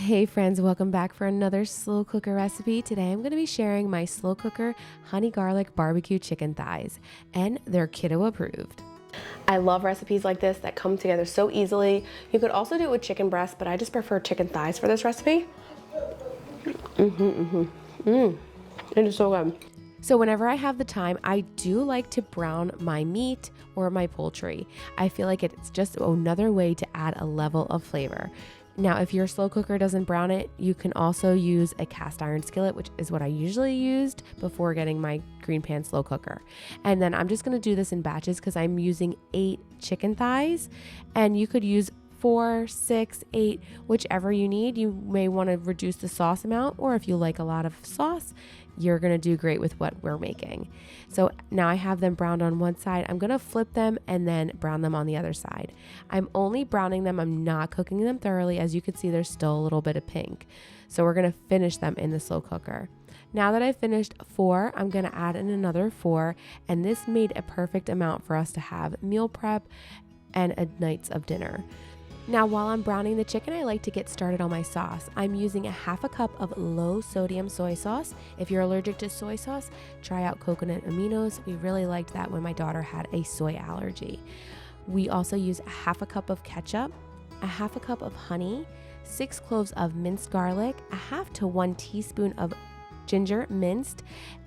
Hey friends, welcome back for another slow cooker recipe. Today I'm going to be sharing my slow cooker honey garlic barbecue chicken thighs, and they're kiddo approved. I love recipes like this that come together so easily. You could also do it with chicken breast, but I just prefer chicken thighs for this recipe. It is so good. So whenever I have the time, I do like to brown my meat or my poultry. I feel like it's just another way to add a level of flavor. Now, if your slow cooker doesn't brown it, you can also use a cast iron skillet, which is what I usually used before getting my green pan slow cooker. And then I'm just going to do this in batches because I'm using 8 chicken thighs, and you could use 4, 6, 8, whichever you need. You may want to reduce the sauce amount, or if you like a lot of sauce, you're going to do great with what we're making. So now I have them browned on one side. I'm going to flip them and then brown them on the other side. I'm only browning them. I'm not cooking them thoroughly. As you can see, there's still a little bit of pink. So we're going to finish them in the slow cooker. Now that I've finished 4, I'm going to add in another 4. And this made a perfect amount for us to have meal prep and a nights of dinner. Now, while I'm browning the chicken, I like to get started on my sauce. I'm using a half a cup of low sodium soy sauce. If you're allergic to soy sauce, try out coconut aminos. We really liked that when my daughter had a soy allergy. We also use a half a cup of ketchup, a half a cup of honey, 6 cloves of minced garlic, a half to 1 teaspoon of ginger minced.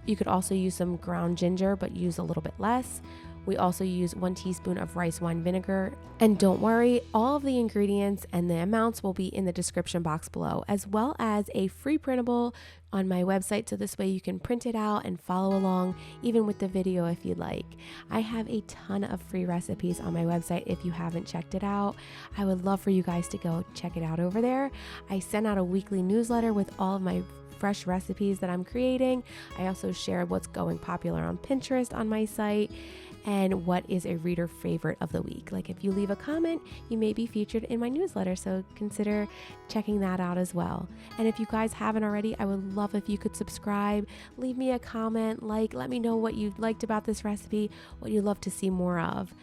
You could also use some ground ginger, but use a little bit less. We also use 1 teaspoon of rice wine vinegar. And don't worry, all of the ingredients and the amounts will be in the description box below, as well as a free printable on my website, so this way you can print it out and follow along, even with the video if you'd like. I have a ton of free recipes on my website if you haven't checked it out. I would love for you guys to go check it out over there. I send out a weekly newsletter with all of my fresh recipes that I'm creating. I also share what's going popular on Pinterest on my site, and what is a reader favorite of the week. Like if you leave a comment, you may be featured in my newsletter, so consider checking that out as well. And if you guys haven't already, I would love if you could subscribe, leave me a comment, let me know what you liked about this recipe, what you'd love to see more of.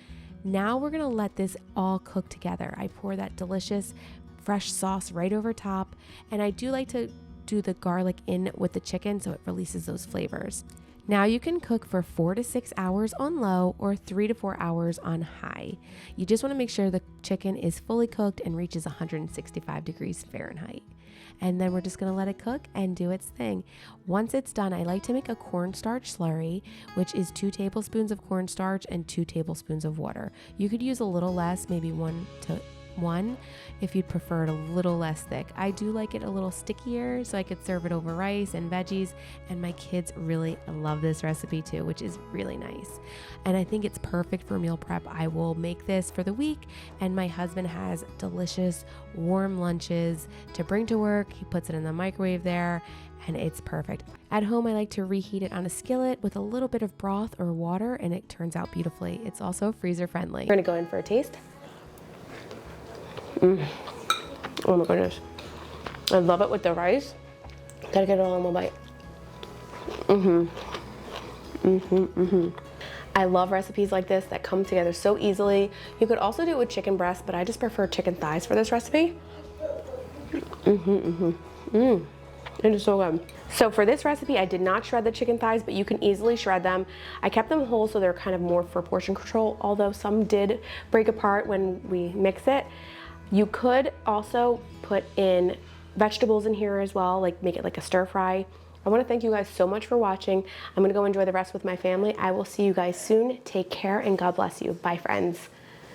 Now we're gonna let this all cook together. I pour that delicious fresh sauce right over top, and I do like to do the garlic in with the chicken so it releases those flavors. Now you can cook for 4 to 6 hours on low or 3 to 4 hours on high. You just want to make sure the chicken is fully cooked and reaches 165 degrees Fahrenheit. And then we're just going to let it cook and do its thing. Once it's done, I like to make a cornstarch slurry, which is 2 tablespoons of cornstarch and 2 tablespoons of water. You could use a little less, maybe 1 to 1 if you'd prefer it a little less thick. I do like it a little stickier, so I could serve it over rice and veggies, and my kids really love this recipe too, which is really nice. And I think it's perfect for meal prep. I will make this for the week, and my husband has delicious warm lunches to bring to work. He puts it in the microwave there, and it's perfect. At home, I like to reheat it on a skillet with a little bit of broth or water, and it turns out beautifully. It's also freezer friendly. We're gonna go in for a taste. Oh my goodness. I love it with the rice. Gotta get it all in one bite. I love recipes like this that come together so easily. You could also do it with chicken breast, but I just prefer chicken thighs for this recipe. It is so good. So for this recipe, I did not shred the chicken thighs, but you can easily shred them. I kept them whole, so they're kind of more for portion control, although some did break apart when we mix it. You could also put in vegetables in here as well, like make it like a stir fry. I want to thank you guys so much for watching. I'm going to go enjoy the rest with my family. I will see you guys soon. Take care and God bless you. Bye, friends.